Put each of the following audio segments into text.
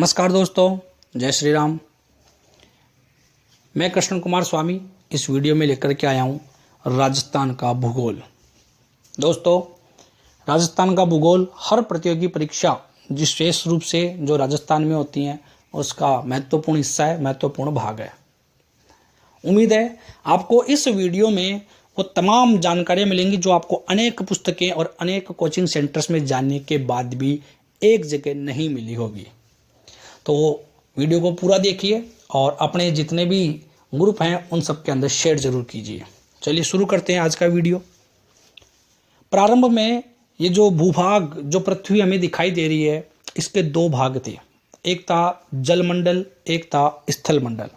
नमस्कार दोस्तों, जय श्री राम। मैं कृष्ण कुमार स्वामी इस वीडियो में लेकर के आया हूँ राजस्थान का भूगोल। दोस्तों, राजस्थान का भूगोल हर प्रतियोगी परीक्षा विशेष रूप से जो राजस्थान में होती हैं उसका महत्वपूर्ण हिस्सा है, महत्वपूर्ण भाग है। उम्मीद है आपको इस वीडियो में वो तमाम जानकारियाँ मिलेंगी जो आपको अनेक पुस्तकें और अनेक कोचिंग सेंटर्स में जानने के बाद भी एक जगह नहीं मिली होगी। तो वीडियो को पूरा देखिए और अपने जितने भी ग्रुप हैं उन सब के अंदर शेयर जरूर कीजिए। चलिए शुरू करते हैं आज का वीडियो। प्रारंभ में ये जो भूभाग जो पृथ्वी हमें दिखाई दे रही है इसके दो भाग थे, एक था जलमंडल, एक था स्थल मंडल।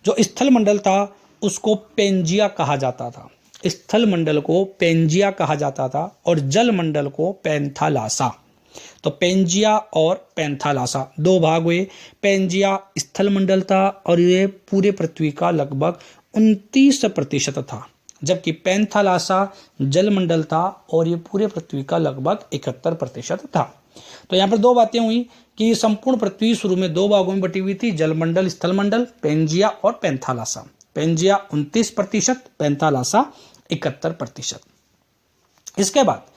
जो स्थल मंडल था उसको पेंजिया कहा जाता था, स्थल मंडल को पेंजिया कहा जाता था और जल मंडल को पैंथालासा। तो पेंजिया और पैंथालासा दो भाग हुए। पेंजिया स्थल मंडल था और ये पूरे पृथ्वी का लगभग 29% था, जबकि पैंथालासा जल मंडल था और ये पूरे पृथ्वी का लगभग 71% था। तो यहाँ पर दो बातें हुई कि संपूर्ण पृथ्वी शुरू में दो भागों में बटी हुई थी, जलमंडल स्थल मंडल, पेंजिया और पैंथालासा। Pangaea 29%, Panthalassa 71%। इसके बाद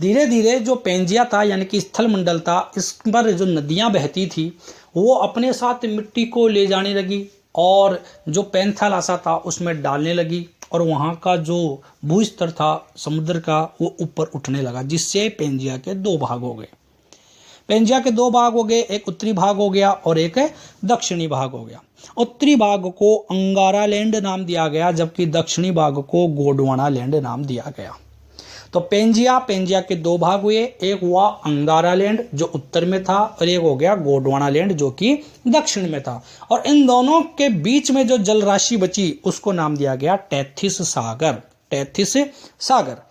धीरे धीरे जो पेंजिया था यानी कि स्थल मंडल था, इस पर जो नदियां बहती थी वो अपने साथ मिट्टी को ले जाने लगी और जो पैंथालासा था उसमें डालने लगी और वहाँ का जो भूस्तर था समुद्र का वो ऊपर उठने लगा, जिससे पेंजिया के दो भाग हो गए। पेंजिया के दो भाग हो गए, एक उत्तरी भाग हो गया और एक दक्षिणी भाग हो गया। उत्तरी भाग को अंगारा लैंड नाम दिया गया, जबकि दक्षिणी भाग को गोंडवाना लैंड नाम दिया गया। तो पेंजिया के दो भाग हुए, एक हुआ अंगारा लैंड जो उत्तर में था और एक हो गया गोंडवाना लैंड जो कि दक्षिण में था। और इन दोनों के बीच में जो जल राशि बची उसको नाम दिया गया टेथिस सागर। टेथिस सागर।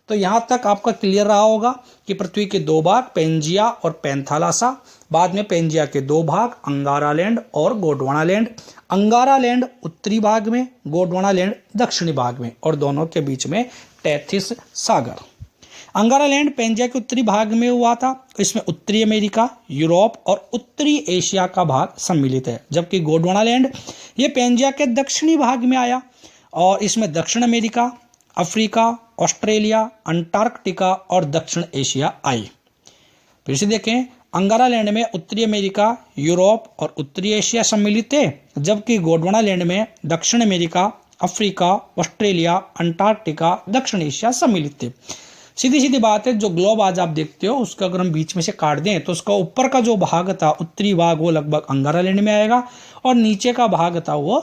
तो यहां तक आपका क्लियर रहा होगा कि पृथ्वी के दो भाग पेंजिया और पैंथालासा, बाद में पेंजिया के दो भाग अंगारा लैंड और गोंडवाना लैंड। अंगारा लैंड उत्तरी भाग में, गोंडवाना लैंड दक्षिणी भाग में और दोनों के बीच में टेथिस सागर। अंगारा लैंड पेंजिया के उत्तरी भाग में हुआ था। इसमें उत्तरी अमेरिका, यूरोप और उत्तरी एशिया का भाग सम्मिलित है, जबकि गोंडवाना लैंड ये पेंजिया के दक्षिणी भाग में आया और इसमें दक्षिण अमेरिका, अफ्रीका, ऑस्ट्रेलिया, अंटार्कटिका और दक्षिण एशिया आई। फिर से देखें, अंगारा लैंड में उत्तरी अमेरिका, यूरोप और उत्तरी एशिया सम्मिलित थे, जबकि गोंडवाना लैंड में दक्षिण अमेरिका, अफ्रीका, ऑस्ट्रेलिया, अंटार्कटिका, दक्षिण एशिया सम्मिलित थे। सीधी सीधी बात है, जो ग्लोब आज आप देखते हो उसका अगर हम बीच में से काट दें तो उसका ऊपर का जो भाग था उत्तरी भाग वो लगभग अंगारा लैंड में आएगा और नीचे का भाग था वो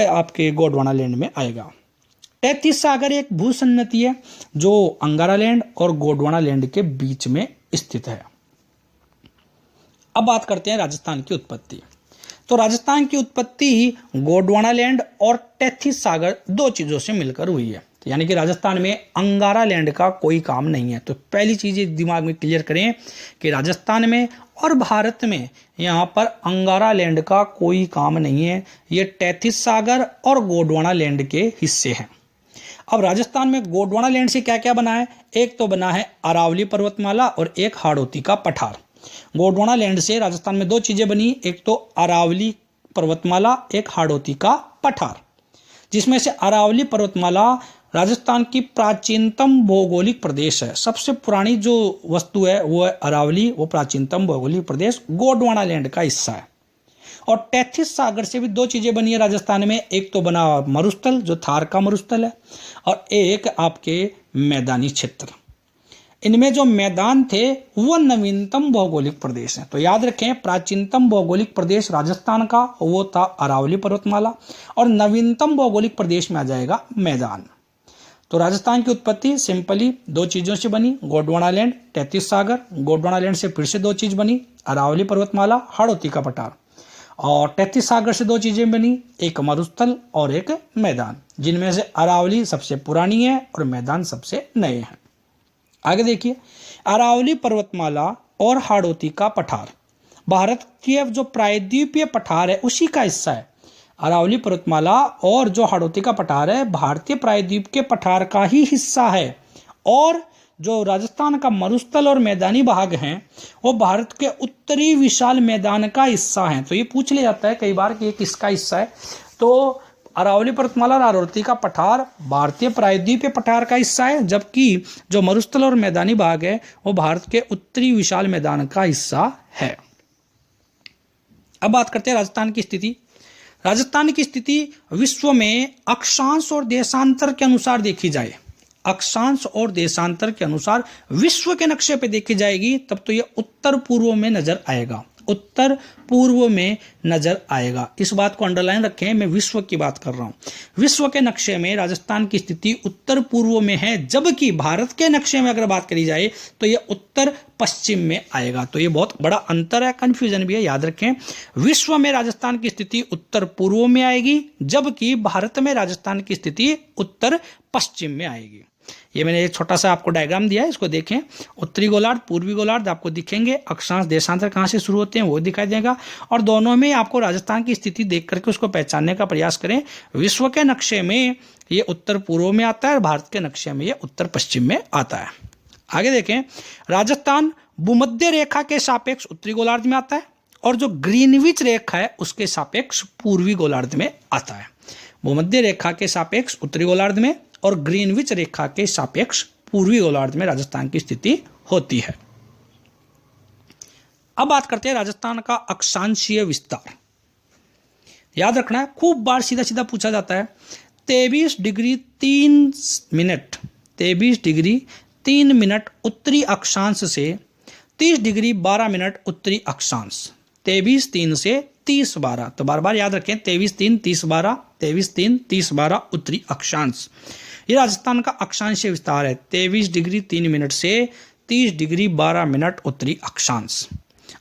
आपके गोंडवाना लैंड में आएगा। टेथिस सागर एक भूसन्नति है जो अंगारा लैंड और गोंडवाना लैंड के बीच में स्थित है। अब बात करते हैं राजस्थान की उत्पत्ति। तो राजस्थान की उत्पत्ति गोंडवाना लैंड और टेथिस सागर दो चीजों से मिलकर हुई है। तो यानी कि राजस्थान में अंगारा लैंड का कोई काम नहीं है। तो पहली चीज दिमाग में क्लियर करें कि राजस्थान में और भारत में यहाँ पर अंगारा लैंड का कोई काम नहीं है। ये टेथिस सागर और गोंडवाना लैंड के हिस्से हैं। अब राजस्थान में गोंडवाना लैंड से क्या क्या बना है? एक तो बना है अरावली पर्वतमाला और एक हाड़ौती का पठार। गोंडवाना लैंड से राजस्थान में दो चीजें बनी, एक तो अरावली पर्वतमाला, एक हाड़ौती का पठार, जिसमें से अरावली पर्वतमाला राजस्थान की प्राचीनतम भौगोलिक प्रदेश है। सबसे पुरानी जो वस्तु है वो है अरावली, वो प्राचीनतम भौगोलिक प्रदेश गोंडवाना लैंड का हिस्सा है। और टेथिस सागर से भी दो चीजें बनी है राजस्थान में, एक तो बना मरुस्थल जो थार का मरुस्थल है और एक आपके मैदानी क्षेत्र। इनमें जो मैदान थे वो नवीनतम भौगोलिक प्रदेश हैं। तो याद रखें, प्राचीनतम भौगोलिक प्रदेश राजस्थान का वो था अरावली पर्वतमाला और नवीनतम भौगोलिक प्रदेश में आ जाएगा मैदान। तो राजस्थान की उत्पत्ति सिंपली दो चीजों से बनी, गोंडवाना लैंड, टेथिस सागर। गोंडवाना लैंड से फिर से दो चीज बनी, अरावली पर्वतमाला, हाड़ौती का पठार। और टेथिस सागर से दो चीजें बनी, एक मरुस्थल और एक मैदान, जिनमें से अरावली सबसे पुरानी है और मैदान सबसे नए हैं। आगे देखिए, अरावली पर्वतमाला और हाड़ौती का पठार भारत के जो प्रायद्वीपीय पठार है उसी का हिस्सा है। अरावली पर्वतमाला और जो हाड़ौती का पठार है भारतीय प्रायद्वीप के पठार का ही हिस्सा है और जो राजस्थान का मरुस्थल और मैदानी भाग हैं वो भारत के उत्तरी विशाल मैदान का हिस्सा हैं। तो ये पूछ लिया जाता है कई बार कि ये किसका हिस्सा है। तो अरावली पर्वतमाला और अरावती का पठार भारतीय प्रायद्वीपीय पठार का हिस्सा है, जबकि जो मरुस्थल और मैदानी भाग है वो भारत के उत्तरी विशाल मैदान का हिस्सा है। अब बात करते हैं राजस्थान की स्थिति। राजस्थान की स्थिति विश्व में अक्षांश और देशांतर के अनुसार देखी जाए, अक्षांश और देशांतर के अनुसार विश्व के नक्शे पे देखी जाएगी तब तो ये उत्तर पूर्व में नजर आएगा, उत्तर पूर्व में नजर आएगा। इस बात को अंडरलाइन रखें, मैं विश्व की बात कर रहा हूं। विश्व के नक्शे में राजस्थान की स्थिति उत्तर पूर्व में है, जबकि भारत के नक्शे में अगर बात करी जाए तो ये उत्तर पश्चिम में आएगा। तो ये बहुत बड़ा अंतर है, कंफ्यूजन भी है, याद रखें। विश्व में राजस्थान की स्थिति उत्तर पूर्व में आएगी, जबकि भारत में राजस्थान की स्थिति उत्तर पश्चिम में आएगी। ये मैंने एक छोटा सा आपको डायग्राम दिया है, इसको देखें। उत्तरी गोलार्ध, पूर्वी गोलार्ध आपको दिखेंगे, अक्षांश देशांतर कहाँ से शुरू होते हैं वो दिखाई देगा, और दोनों में आपको राजस्थान की स्थिति देख करके उसको पहचानने का प्रयास करें। विश्व के नक्शे में ये उत्तर पूर्व में आता है और भारत के नक्शे में ये उत्तर पश्चिम में आता है। आगे देखें, राजस्थान भूमध्य रेखा के सापेक्ष उत्तरी गोलार्ध में आता है और जो ग्रीनविच रेखा है उसके सापेक्ष पूर्वी गोलार्ध में आता है। भूमध्य रेखा के सापेक्ष उत्तरी गोलार्ध में और ग्रीनविच रेखा के सापेक्ष पूर्वी गोलार्ध में राजस्थान की स्थिति होती है। अब बात करते हैं राजस्थान का अक्षांशीय विस्तार। याद रखना है, खूब बार सीधा सीधा पूछा जाता है। 23 डिग्री 3 मिनट 23 डिग्री 3 मिनट उत्तरी अक्षांश से 30 डिग्री 12 मिनट उत्तरी अक्षांश, 23 3 से 30 12। तो बार बार याद रखें, 23 3 30 12, 23 3 30 12 उत्तरी अक्षांश। ये राजस्थान का अक्षांशीय विस्तार है, 23 डिग्री 3 मिनट से 30 डिग्री 12 मिनट उत्तरी अक्षांश।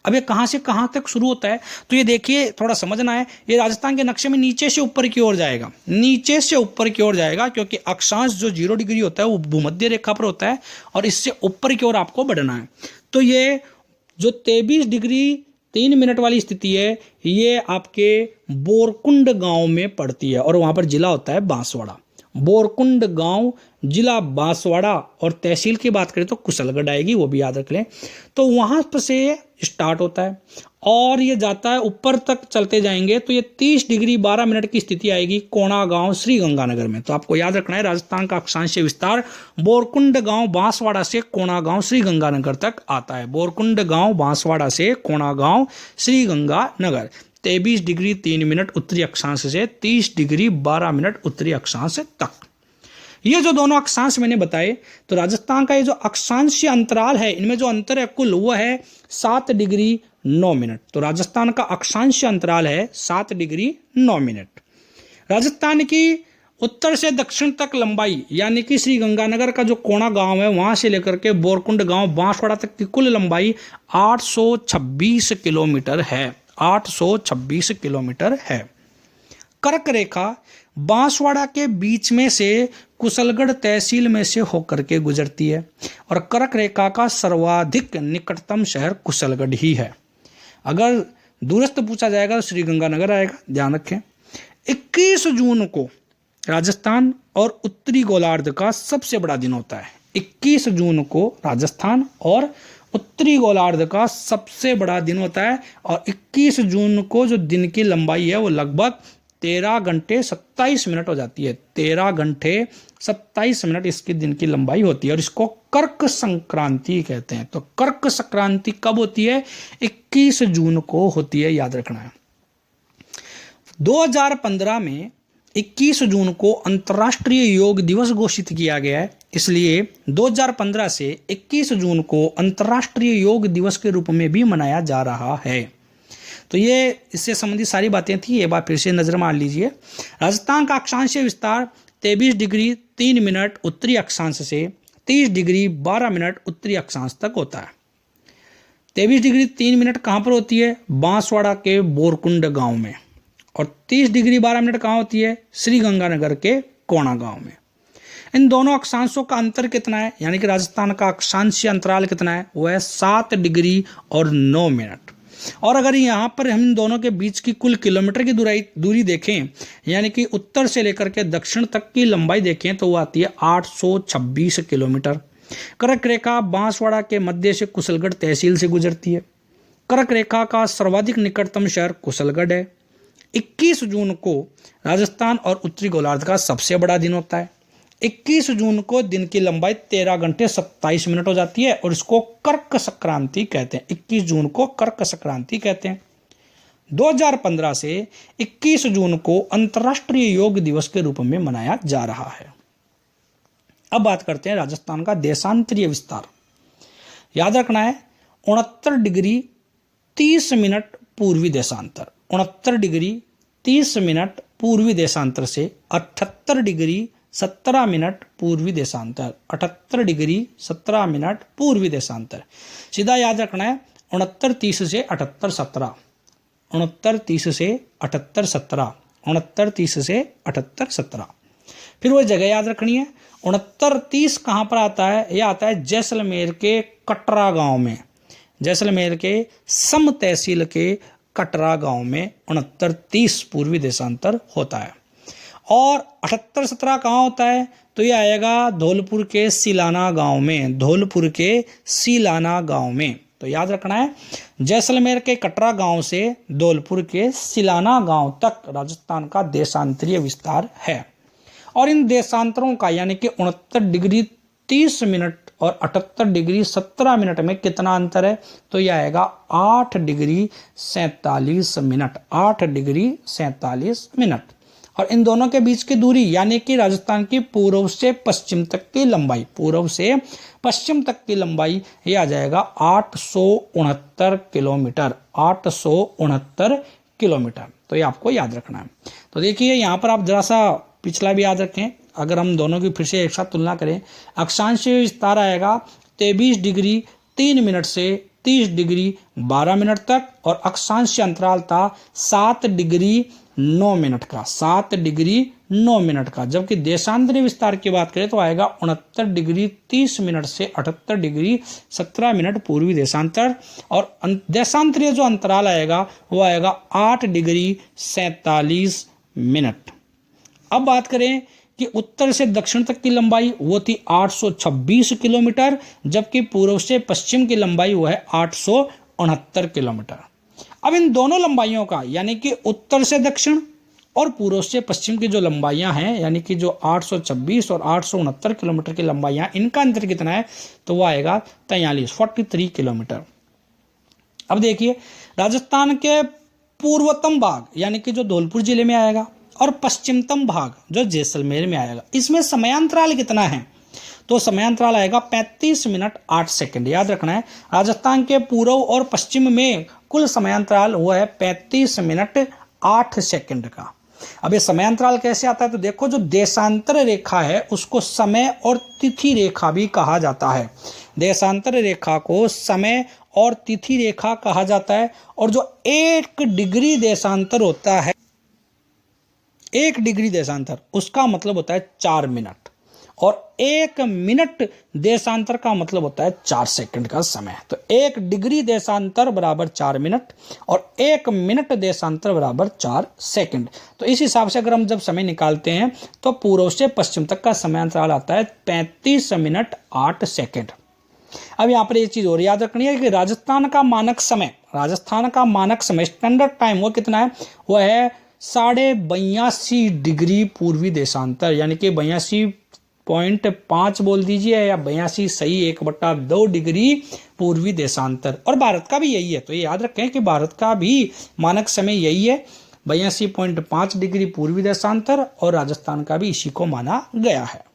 अब ये कहाँ से कहाँ तक शुरू होता है तो ये देखिए, थोड़ा समझना है। ये राजस्थान के नक्शे में नीचे से ऊपर की ओर जाएगा, नीचे से ऊपर की ओर जाएगा, क्योंकि अक्षांश जो 0 डिग्री होता है वो भूमध्य रेखा पर होता है और इससे ऊपर की ओर आपको बढ़ना है। तो ये जो 23 डिग्री 3 मिनट वाली स्थिति है ये आपके बोरकुंड गांव में पड़ती है और वहां पर जिला होता है बांसवाड़ा। बोरकुंड गांव, जिला बांसवाड़ा, और तहसील की बात करें तो कुशलगढ़ आएगी, वो भी याद रख लें। तो वहां पर से स्टार्ट होता है और ये जाता है ऊपर तक, चलते जाएंगे तो ये 30 डिग्री 12 मिनट की स्थिति आएगी कोणा गांव श्री गंगानगर में। तो आपको याद रखना है, राजस्थान का अक्षांशीय विस्तार बोरकुंड गांव बांसवाड़ा से कोणा गांव श्री गंगानगर तक आता है। बोरकुंड गांव बांसवाड़ा से कोणा गांव श्री गंगानगर, 23 डिग्री 3 मिनट उत्तरी अक्षांश से 30 डिग्री 12 मिनट उत्तरी अक्षांश तक। ये जो दोनों अक्षांश मैंने बताए, तो राजस्थान का ये जो अक्षांशीय अंतराल है, इनमें जो अंतर है कुल वो है 7 डिग्री 9 मिनट। तो राजस्थान का अक्षांशीय अंतराल है 7 डिग्री 9 मिनट। राजस्थान की उत्तर से दक्षिण तक लंबाई, यानी कि श्री गंगानगर का जो कोणा गांव है वहां से लेकर के बोरकुंड गांव बांसवाड़ा तक की कुल लंबाई 826 किलोमीटर है, 826 किलोमीटर है। कर्क रेखा बांसवाड़ा के बीच में से कुशलगढ़ तहसील में से होकर के गुजरती है और कर्क रेखा का सर्वाधिक निकटतम शहर कुशलगढ़ ही है। अगर दूरस्थ पूछा जाएगा तो श्री गंगानगर आएगा, ध्यान रखें। 21 जून को राजस्थान और उत्तरी गोलार्ध का सबसे बड़ा दिन होता है। 21 जून को राजस्थान और उत्तरी गोलार्ध का सबसे बड़ा दिन होता है और 21 जून को जो दिन की लंबाई है वो लगभग 13 घंटे 27 मिनट हो जाती है। 13 घंटे 27 मिनट इसकी दिन की लंबाई होती है और इसको कर्क संक्रांति कहते हैं। तो कर्क संक्रांति कब होती है? 21 जून को होती है, याद रखना है। 2015 में 21 जून को अंतर्राष्ट्रीय योग दिवस घोषित किया गया है, इसलिए 2015 से 21 जून को अंतर्राष्ट्रीय योग दिवस के रूप में भी मनाया जा रहा है। तो ये इससे संबंधित सारी बातें थी, ये बात फिर से नजर मार लीजिए। राजस्थान का अक्षांशीय विस्तार 23 डिग्री 3 मिनट उत्तरी अक्षांश से 30 डिग्री 12 मिनट उत्तरी अक्षांश तक होता है। 23 डिग्री 3 मिनट कहाँ पर होती है? बांसवाड़ा के बोरकुंड गांव में। और 30 डिग्री 12 मिनट कहाँ होती है? श्री गंगानगर के कोणा गांव में। इन दोनों अक्षांशों का अंतर कितना है, यानी कि राजस्थान का अक्षांशीय अंतराल कितना है? वो है 7 डिग्री और 9 मिनट। और अगर यहाँ पर हम इन दोनों के बीच की कुल किलोमीटर की दूरी देखें, यानी कि उत्तर से लेकर के दक्षिण तक की लंबाई देखें, तो वो आती है 826 किलोमीटर। कर्क रेखा बांसवाड़ा के मध्य से कुशलगढ़ तहसील से गुजरती है। कर्क रेखा का सर्वाधिक निकटतम शहर कुशलगढ़ है। 21 जून को राजस्थान और उत्तरी गोलार्ध का सबसे बड़ा दिन होता है। 21 जून को दिन की लंबाई 13 घंटे 27 मिनट हो जाती है और इसको कर्क संक्रांति कहते हैं। 21 जून को कर्क संक्रांति कहते हैं। 2015 से 21 जून को अंतर्राष्ट्रीय योग दिवस के रूप में मनाया जा रहा है। अब बात करते हैं राजस्थान का देशांतरीय विस्तार। याद रखना है 69 डिग्री 30 मिनट पूर्वी देशांतर, 69 डिग्री 30 मिनट पूर्वी देशांतर से 78 डिग्री 17 मिनट पूर्वी देशांतर, 78 डिग्री 17 मिनट पूर्वी देशांतर। सीधा याद रखना है 69 30 से 78 17, 69 30 से 78 17, 69 30 से 78 17। फिर वो जगह याद रखनी है। 69 30 कहाँ पर आता है? यह आता है जैसलमेर के कटरा गांव में, जैसलमेर के सम तहसील के कटरा गांव में 69 30 पूर्वी देशांतर होता है। और 78 17 कहाँ होता है? तो ये आएगा धौलपुर के सिलाना गांव में, धौलपुर के सिलाना गांव में। तो याद रखना है जैसलमेर के कटरा गांव से धौलपुर के सिलाना गांव तक राजस्थान का देशांतरीय विस्तार है। और इन देशांतरों का यानी कि 69 डिग्री 30 मिनट और 78 डिग्री 17 मिनट में कितना अंतर है? तो यह आएगा 8 डिग्री 47 मिनट, 8 डिग्री 47 मिनट। और इन दोनों के बीच की दूरी यानी कि राजस्थान की पूर्व से पश्चिम तक की लंबाई, पूर्व से पश्चिम तक की लंबाई ये आ जाएगा 869 किलोमीटर, 869 किलोमीटर। तो ये आपको याद रखना है। तो देखिए यहाँ पर आप जरा सा पिछला भी याद रखें। अगर हम दोनों की फिर से एक साथ तुलना करें, अक्षांश विस्तार आएगा 23 डिग्री 3 मिनट से 30 डिग्री 12 मिनट तक, और अक्षांश अंतराल था 7 डिग्री 9 मिनट का, 7 डिग्री 9 मिनट का। जबकि देशांतरीय विस्तार की बात करें तो आएगा 69 डिग्री 30 मिनट से 78 डिग्री 17 मिनट पूर्वी देशांतर, और देशांतरीय जो अंतराल आएगा वो आएगा 8 डिग्री 47 मिनट। अब बात करें कि उत्तर से दक्षिण तक की लंबाई वो थी 826 किलोमीटर, जबकि पूर्व से पश्चिम की लंबाई वो है 869 किलोमीटर। अब इन दोनों लंबाइयों का यानी कि उत्तर से दक्षिण और पूर्व से पश्चिम की जो लंबाइयां हैं यानी कि जो 826 और 869 किलोमीटर की लंबाइयां, इनका अंतर कितना है? तो वो आएगा 43 किलोमीटर। अब देखिए राजस्थान के पूर्वतम भाग यानी कि जो धौलपुर जिले में आएगा और पश्चिमतम भाग जो जैसलमेर में आएगा, इसमें समयांतराल कितना है? तो समयांतराल आएगा 35 मिनट 8 सेकंड। याद रखना है राजस्थान के पूर्व और पश्चिम में कुल समयांतराल वो है 35 मिनट 8 सेकंड का। अब ये समयांतराल कैसे आता है? तो देखो जो देशांतर रेखा है उसको समय और तिथि रेखा भी कहा जाता है। देशांतर रेखा को समय और तिथि रेखा कहा जाता है। और जो 1 डिग्री देशांतर होता है, 1 डिग्री देशांतर, उसका मतलब होता है 4 मिनट, और 1 मिनट देशांतर का मतलब होता है 4 सेकंड का समय। तो 1 डिग्री देशांतर बराबर 4 मिनट और 1 मिनट देशांतर बराबर 4 सेकंड। तो इस हिसाब से अगर हम जब समय निकालते हैं तो पूर्व से पश्चिम तक का समयांतराल आता है 35 मिनट 8 सेकंड। अब यहाँ पर एक चीज और याद रखनी है कि राजस्थान का मानक समय, राजस्थान का मानक समय स्टैंडर्ड टाइम वो कितना है? वो है 82.5 डिग्री पूर्वी देशांतर, यानी कि 82.5 बोल दीजिए या 82 सही 1/2 डिग्री पूर्वी देशांतर। और भारत का भी यही है। तो ये याद रखें कि भारत का भी मानक समय यही है 82.5 डिग्री पूर्वी देशांतर, और राजस्थान का भी इसी को माना गया है।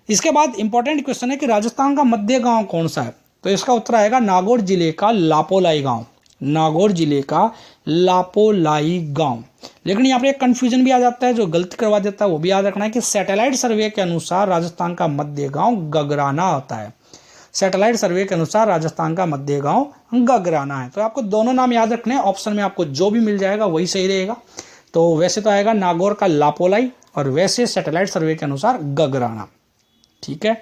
इसके बाद इंपॉर्टेंट क्वेश्चन है कि राजस्थान का मध्य गांव कौन सा है? तो इसका उत्तर आएगा नागौर जिले का लापोलाई गांव, नागौर जिले का लापोलाई गांव। लेकिन यहाँ पर एक कंफ्यूजन भी आ जाता है, जो गलती करवा देता है वो भी याद रखना है कि सैटेलाइट सर्वे के अनुसार राजस्थान का मध्य गांव गगराना होता है। सैटेलाइट सर्वे के अनुसार राजस्थान का मध्य गांव गगराना है। तो आपको दोनों नाम याद रखने हैं, ऑप्शन में आपको जो भी मिल जाएगा वही सही रहेगा। तो वैसे तो आएगा नागौर का लापोलाई और वैसे सैटेलाइट सर्वे के अनुसार गगराना। ठीक है,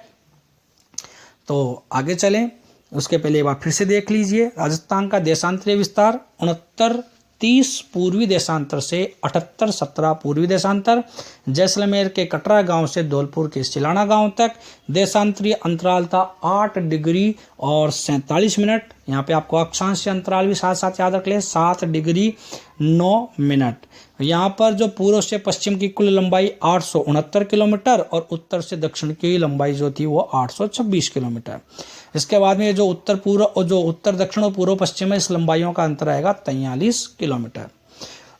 तो आगे चलें। उसके पहले एक बार फिर से देख लीजिए राजस्थान का देशांतरीय विस्तार 69 30 पूर्वी देशांतर से 78 17 पूर्वी देशांतर। जैसलमेर के कटरा गांव से धौलपुर के सिलाना गांव तक देशांतरीय अंतराल था 8 डिग्री और 47 मिनट। यहाँ पे आपको अक्षांश अंतराल भी साथ साथ याद रख ले, 7 डिग्री 9 मिनट। यहाँ पर जो पूर्व से पश्चिम की कुल लंबाई 869 किलोमीटर और उत्तर से दक्षिण की लंबाई जो थी वो 826 किलोमीटर। इसके बाद में जो उत्तर पूर्व और जो उत्तर दक्षिण और पूर्व पश्चिम है, इस लंबाइयों का अंतर आएगा 43 किलोमीटर।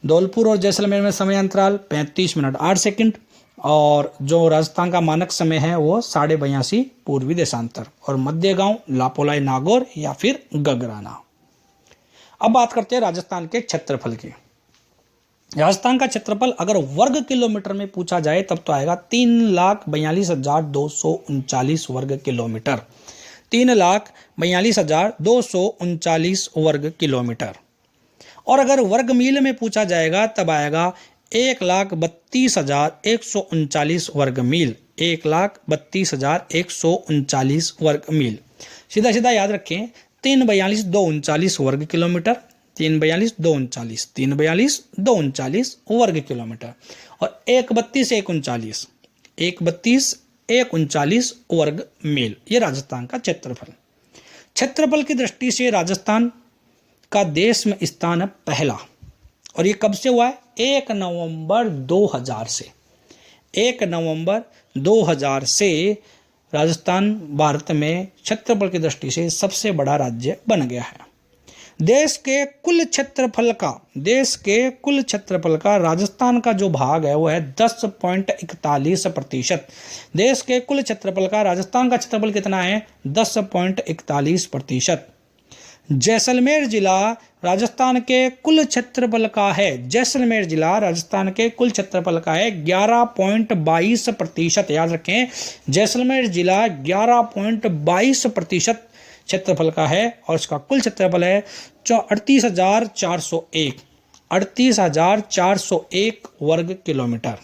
धौलपुर और जैसलमेर में समय अंतराल 35 मिनट 8 सेकंड और जो राजस्थान का मानक समय है वो 82.5 पूर्वी देशांतर और मध्य गांव लापोलाई नागौर या फिर गगराना। अब बात करते हैं राजस्थान के क्षेत्रफल की। राजस्थान का क्षेत्रफल अगर वर्ग किलोमीटर में पूछा जाए तब तो आएगा 3,42,239 वर्ग किलोमीटर। 3,42,239 वर्ग किलोमीटर। और अगर वर्ग मील में पूछा जाएगा तब आएगा 1,32,139 वर्ग मील। 1,32,139 वर्ग मील। सीधा सीधा याद रखें, 3,42,239 वर्ग किलोमीटर, 3,42,239, 3,42,239 वर्ग किलोमीटर और 1,32,139, 1,32,139 वर्ग मील। ये राजस्थान का क्षेत्रफल। क्षेत्रफल की दृष्टि से राजस्थान का देश में स्थान है पहला। और ये कब से हुआ है? 1 नवंबर 2000 से। 1 नवंबर 2000 से राजस्थान भारत में क्षेत्रफल की दृष्टि से सबसे बड़ा राज्य बन गया है। देश के कुल क्षेत्रफल का राजस्थान का जो भाग है वो है 10.41%। देश के कुल क्षेत्रफल का राजस्थान का क्षेत्रफल कितना है? 10.41%। जैसलमेर जिला राजस्थान के कुल क्षेत्रफल का है। जैसलमेर जिला राजस्थान के कुल क्षेत्रफल का है 11.22%। याद रखें, जैसलमेर जिला 11.22% क्षेत्रफल का है और इसका कुल क्षेत्रफल है 38,401 वर्ग किलोमीटर।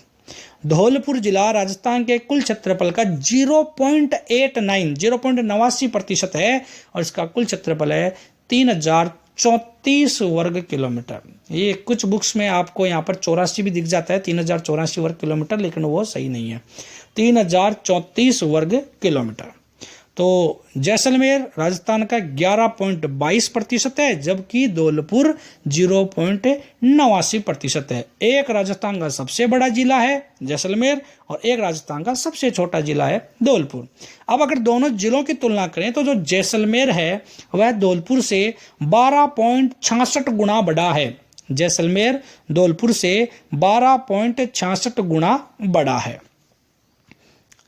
धौलपुर जिला राजस्थान के कुल क्षेत्रफल का 0.89% है और इसका कुल क्षेत्रफल है 3,034 वर्ग किलोमीटर। ये कुछ बुक्स में आपको यहाँ पर 84 भी दिख जाता है, 3,084 वर्ग किलोमीटर, लेकिन वो सही नहीं है। 3,034 वर्ग किलोमीटर। तो जैसलमेर राजस्थान का 11.22% है, जबकि धौलपुर 0.89% है। एक राजस्थान का सबसे बड़ा जिला है जैसलमेर और एक राजस्थान का सबसे छोटा जिला है धौलपुर। अब अगर दोनों जिलों की तुलना करें तो जो जैसलमेर है वह धौलपुर से 12.66 गुना बड़ा है। जैसलमेर धौलपुर से 12.66 गुना बड़ा है।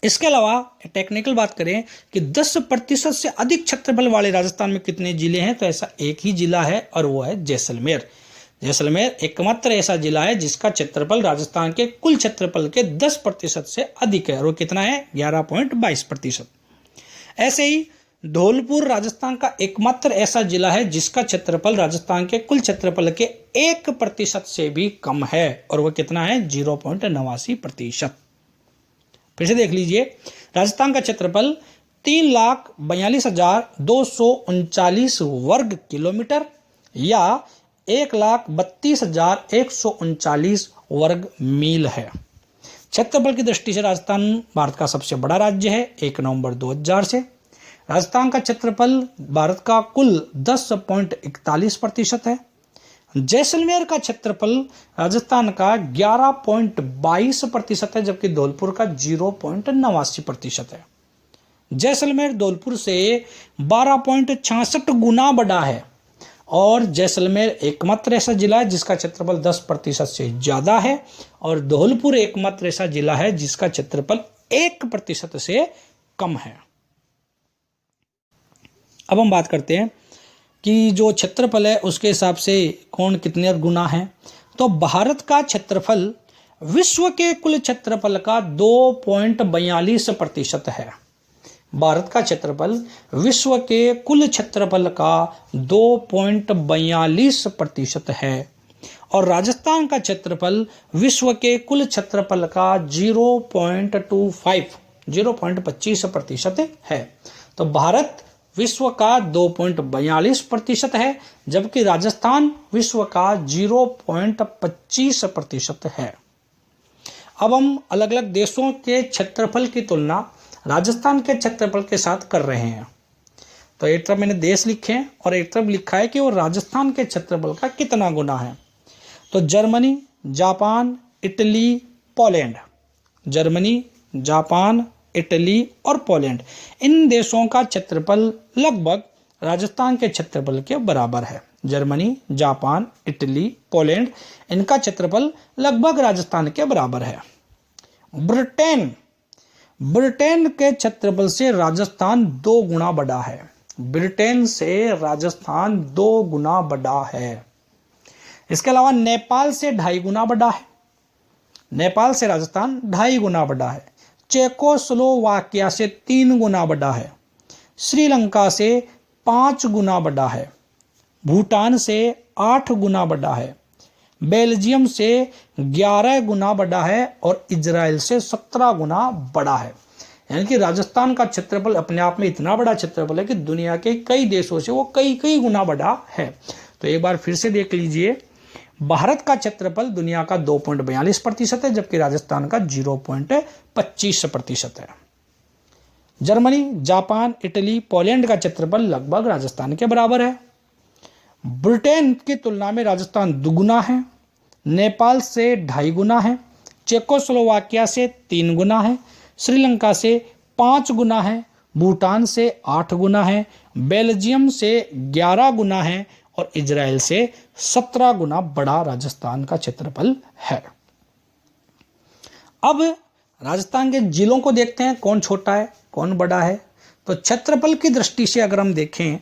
इसके अलावा टेक्निकल बात करें कि 10% से अधिक क्षेत्रफल वाले राजस्थान में कितने जिले हैं, तो ऐसा एक ही जिला है और वो है जैसलमेर। जैसलमेर एकमात्र ऐसा जिला है जिसका क्षेत्रफल राजस्थान के कुल क्षेत्रफल के 10% से अधिक है और वो कितना है? 11.22%। ऐसे ही धौलपुर राजस्थान का एकमात्र ऐसा जिला है जिसका क्षेत्रफल राजस्थान के कुल क्षेत्रफल के 1% से भी कम है और वो कितना है? 0.89%। फिर से देख लीजिए, राजस्थान का क्षेत्रफल 3,42,239 वर्ग किलोमीटर या 1,32,139 वर्ग मील है। क्षेत्रफल की दृष्टि से राजस्थान भारत का सबसे बड़ा राज्य है 1 नवंबर 2000 से। राजस्थान का क्षेत्रफल भारत का कुल 10.41% है। जैसलमेर का क्षेत्रफल राजस्थान का 11.22% है, जबकि धौलपुर का 0.89% है। जैसलमेर धौलपुर से 12.66 गुना बड़ा है और जैसलमेर एकमात्र ऐसा जिला है जिसका क्षेत्रफल 10% से ज्यादा है और धौलपुर एकमात्र ऐसा जिला है जिसका क्षेत्रफल 1% से कम है। अब हम बात करते हैं कि जो क्षेत्रफल है उसके हिसाब से कौन कितने गुना है। तो भारत का क्षेत्रफल विश्व के कुल क्षेत्रफल का 2.42% है। भारत का क्षेत्रफल विश्व के कुल क्षेत्रफल का 2.42% है और राजस्थान का क्षेत्रफल विश्व के कुल क्षेत्रफल का 0.25% है। तो भारत विश्व का 2.42% है, जबकि राजस्थान विश्व का 0.25% है। अब हम अलग अलग देशों के क्षेत्रफल की तुलना राजस्थान के क्षेत्रफल के साथ कर रहे हैं। तो एक तरफ मैंने देश लिखे हैं और एक तरफ लिखा है कि वो राजस्थान के क्षेत्रफल का कितना गुना है। तो Germany, Japan, Italy, Poland, Germany, Japan, Italy और पोलैंड, इन देशों का क्षेत्रफल लगभग राजस्थान के क्षेत्रफल के बराबर है। जर्मनी, जापान, इटली, पोलैंड, इनका क्षेत्रफल लगभग राजस्थान के बराबर है। ब्रिटेन के क्षेत्रफल से राजस्थान 2 गुना बड़ा है। ब्रिटेन से राजस्थान 2 गुना बड़ा है। इसके अलावा नेपाल से 2.5 गुना बड़ा है। नेपाल से राजस्थान 2.5 गुना बड़ा है। चेकोस्लोवाकिया से 3 गुना बड़ा है। श्रीलंका से 5 गुना बड़ा है। भूटान से 8 गुना बड़ा है। बेल्जियम से 11 गुना बड़ा है और इजराइल से 17 गुना बड़ा है। यानी कि राजस्थान का क्षेत्रफल अपने आप में इतना बड़ा क्षेत्रफल है कि दुनिया के कई देशों से वो कई गुना बड़ा है। तो एक बार फिर से देख लीजिए, भारत का क्षेत्रफल दुनिया का 2.42% है, जबकि राजस्थान का 0.25% है। जर्मनी, जापान, इटली, पोलैंड का क्षेत्रफल लगभग राजस्थान के बराबर है। ब्रिटेन की तुलना में राजस्थान 2 गुना है। नेपाल से 2.5 गुना है। चेकोस्लोवाकिया से 3 गुना है। श्रीलंका से 5 गुना है। भूटान से 8 गुना है। बेल्जियम से 11 गुना है और इजराइल से 17 गुना बड़ा राजस्थान का क्षेत्रफल है। अब राजस्थान के जिलों को देखते हैं, कौन छोटा है कौन बड़ा है। तो क्षेत्रफल की दृष्टि से अगर हम देखें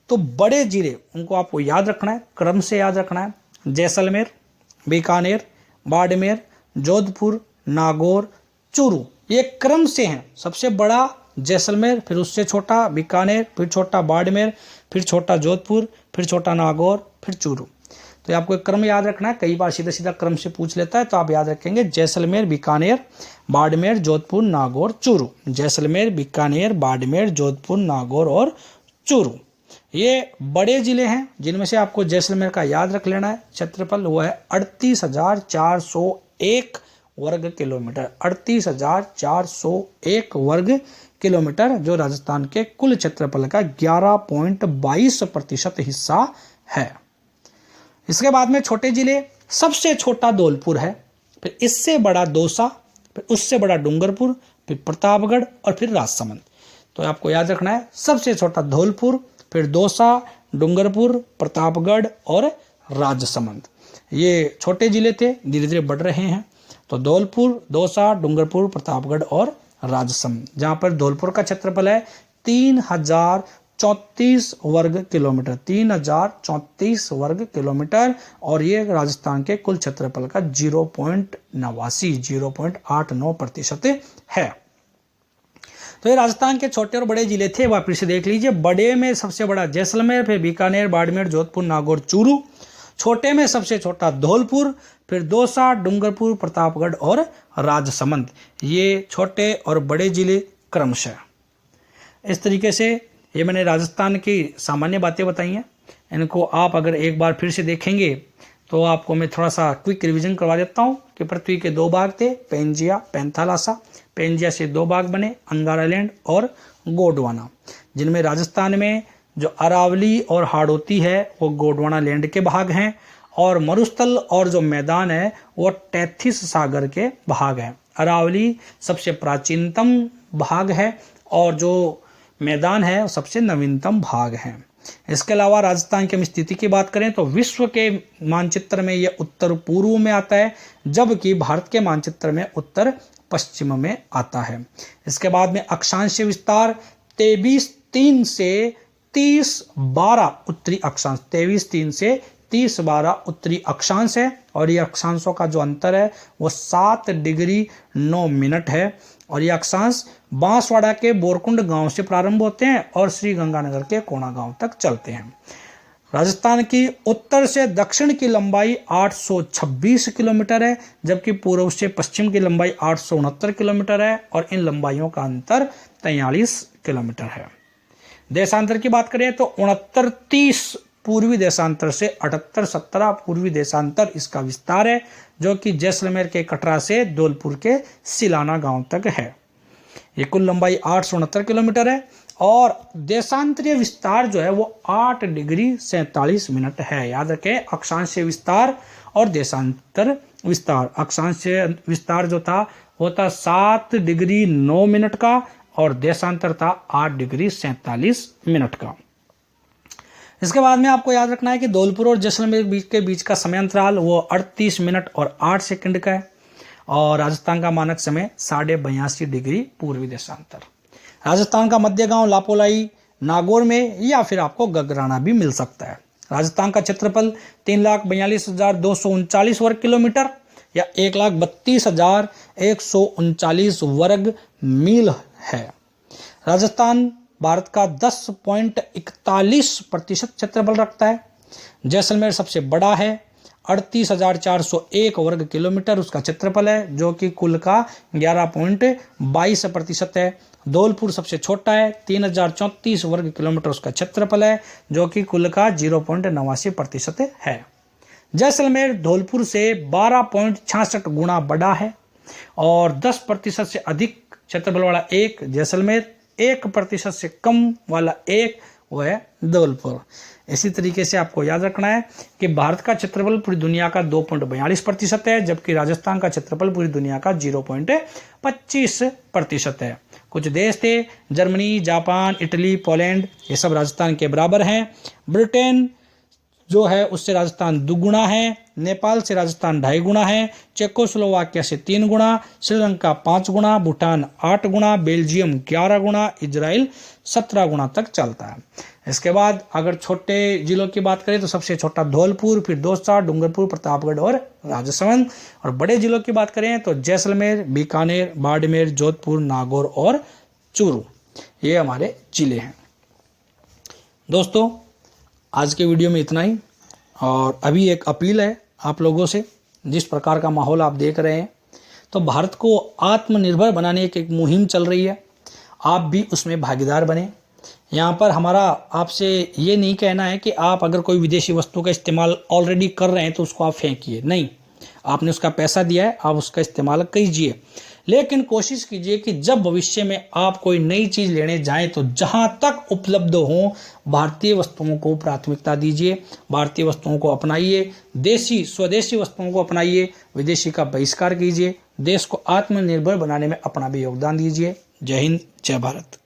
तो बड़े जिले, उनको आपको याद रखना है, क्रम से याद रखना है। जैसलमेर, बीकानेर, बाड़मेर, जोधपुर, नागौर, चूरू, ये क्रम से हैं। सबसे बड़ा जैसलमेर, फिर उससे छोटा बीकानेर, फिर छोटा बाड़मेर, फिर छोटा जोधपुर, फिर छोटा नागौर, फिर चूरू। तो आपको एक क्रम याद रखना है। कई बार सीधा सीधा क्रम से पूछ लेता है, तो आप याद रखेंगे जैसलमेर, बीकानेर, बाड़मेर, जोधपुर, नागौर, चूरू। जैसलमेर, बीकानेर, बाड़मेर, जोधपुर, नागौर और चूरू, ये बड़े जिले हैं, जिनमें से आपको जैसलमेर का याद रख लेना है। क्षेत्रफल वो है 38,401 वर्ग किलोमीटर। 38,401 वर्ग किलोमीटर, जो राजस्थान के कुल क्षेत्रफल का 11.22% हिस्सा है। इसके बाद में छोटे जिले, सबसे छोटा धौलपुर है, फिर इससे बड़ा दौसा, फिर उससे बड़ा डूंगरपुर, फिर प्रतापगढ़ और फिर राजसमंद। तो आपको याद रखना है, सबसे छोटा धौलपुर, फिर दौसा, डूंगरपुर, प्रतापगढ़ और राजसमंद। ये छोटे जिले थे, धीरे धीरे बढ़ रहे हैं। तो धौलपुर, दौसा, डूंगरपुर, प्रतापगढ़ और राजसमंद, जहाँ पर धौलपुर का क्षेत्रफल है 3034 वर्ग किलोमीटर, 3034 वर्ग किलोमीटर, और ये राजस्थान के कुल क्षेत्रफल का 0.89% है। तो ये राजस्थान के छोटे और बड़े जिले थे, वापस से देख लीजिए। बड़े में सबसे बड़ा जैसलमेर, फिर बीकानेर, बाड़मेर, जोधपुर, नागौर, चूरू। छोटे में सबसे छोटा धौलपुर, फिर दौसा, डूंगरपुर, प्रतापगढ़ और राजसमंद। ये छोटे और बड़े जिले क्रमशः। इस तरीके से ये मैंने राजस्थान की सामान्य बातें बताई हैं। इनको आप अगर एक बार फिर से देखेंगे तो आपको मैं थोड़ा सा क्विक रिवीजन करवा देता हूँ कि पृथ्वी के 2 भाग थे, पेंजिया, पैंथालासा। पेंजिया से 2 भाग बने, अंगारालैंड और गोंडवाना, जिनमें राजस्थान में जो अरावली और हाड़ौती है वो गोंडवाना लैंड के भाग हैं, और मरुस्थल और जो मैदान है वो टेथिस सागर के भाग हैं। अरावली सबसे प्राचीनतम भाग है और जो मैदान है वो सबसे नवीनतम भाग है। इसके अलावा राजस्थान की हम स्थिति की बात करें तो विश्व के मानचित्र में ये उत्तर पूर्व में आता है, जबकि भारत के मानचित्र में उत्तर पश्चिम में आता है। इसके बाद में अक्षांश विस्तार 23.3 से 30.12 उत्तरी अक्षांश, 23.3 से 30.12 उत्तरी अक्षांश है, और ये अक्षांशों का जो अंतर है वो 7 डिग्री 9 मिनट है। और ये अक्षांश बांसवाड़ा के बोरकुंड गांव से प्रारंभ होते हैं और श्री गंगानगर के कोणा गांव तक चलते हैं। राजस्थान की उत्तर से दक्षिण की लंबाई 826 किलोमीटर है, जबकि पूर्व से पश्चिम की लंबाई 869 किलोमीटर है, और इन लंबाइयों का अंतर 43 किलोमीटर है। देशांतर की बात करें तो 69-30 पूर्वी देशांतर से 78-17 पूर्वी देशांतर इसका विस्तार है, जो कि जैसलमेर के कटरा से धौलपुर के सिलाना गांव तक है। ये कुल लंबाई 869 किलोमीटर है और देशांतरीय विस्तार जो है वो 8 डिग्री 47 मिनट है। याद रखें, अक्षांशीय विस्तार और देशांतर विस्तार। अक्षांशीय विस्तार जो था वो था 7 डिग्री 9 मिनट का और देशांतर था 8 डिग्री 47 मिनट का। इसके बाद में आपको याद रखना है कि धौलपुर और जैसलमेर के बीच का समय अंतराल वो 38 मिनट और 8 सेकंड का है और राजस्थान का मानक समय 82.5 डिग्री पूर्वी देशांतर। राजस्थान का मध्य गांव लापोलाई नागौर में या फिर आपको गगराना भी मिल सकता है। राजस्थान का क्षेत्रफल 3,42,239 वर्ग किलोमीटर या 1,32,139 वर्ग मील है। राजस्थान भारत का 10.41% क्षेत्रफल रखता है। जैसलमेर सबसे बड़ा है, 38,401 वर्ग किलोमीटर उसका क्षेत्रफल है, जो कि कुल का 11.22% है। धौलपुर सबसे छोटा है, 3,034 वर्ग किलोमीटर उसका क्षेत्रफल है, जो कि कुल का 0.89% है। जैसलमेर धौलपुर से 12.66 गुना बड़ा है और 10% से अधिक क्षेत्रफल वाला एक जैसलमेर, 1% से कम वाला एक वो है धौलपुर। इसी तरीके से आपको याद रखना है कि भारत का क्षेत्रफल पूरी दुनिया का 2.42% है, जबकि राजस्थान का क्षेत्रफल पूरी दुनिया का 0.25% है। कुछ देश थे जर्मनी, जापान, इटली, पोलैंड, ये सब राजस्थान के बराबर हैं। ब्रिटेन जो है उससे राजस्थान 2 गुना है, नेपाल से राजस्थान 2.5 गुना है, चेकोस्लोवाकिया से 3 गुना, श्रीलंका 5 गुना, भूटान 8 गुना, बेल्जियम 11 गुना, इजराइल 17 गुना तक चलता है। इसके बाद अगर छोटे जिलों की बात करें तो सबसे छोटा धौलपुर, फिर दौसा, डूंगरपुर, प्रतापगढ़ और राजसमंद, और बड़े जिलों की बात करें तो जैसलमेर, बीकानेर, बाड़मेर, जोधपुर, नागौर और चूरू, ये हमारे जिले हैं। दोस्तों आज के वीडियो में इतना ही, और अभी एक अपील है आप लोगों से। जिस प्रकार का माहौल आप देख रहे हैं तो भारत को आत्मनिर्भर बनाने की एक मुहिम चल रही है, आप भी उसमें भागीदार बने। यहाँ पर हमारा आपसे ये नहीं कहना है कि आप अगर कोई विदेशी वस्तु का इस्तेमाल ऑलरेडी कर रहे हैं तो उसको आप फेंकिए, नहीं, आपने उसका पैसा दिया है, आप उसका इस्तेमाल कीजिए, लेकिन कोशिश कीजिए कि जब भविष्य में आप कोई नई चीज़ लेने जाएं तो जहां तक उपलब्ध हो भारतीय वस्तुओं को प्राथमिकता दीजिए, भारतीय वस्तुओं को अपनाइए, देसी स्वदेशी वस्तुओं को अपनाइए, विदेशी का बहिष्कार कीजिए, देश को आत्मनिर्भर बनाने में अपना भी योगदान दीजिए। जय हिंद, जय भारत।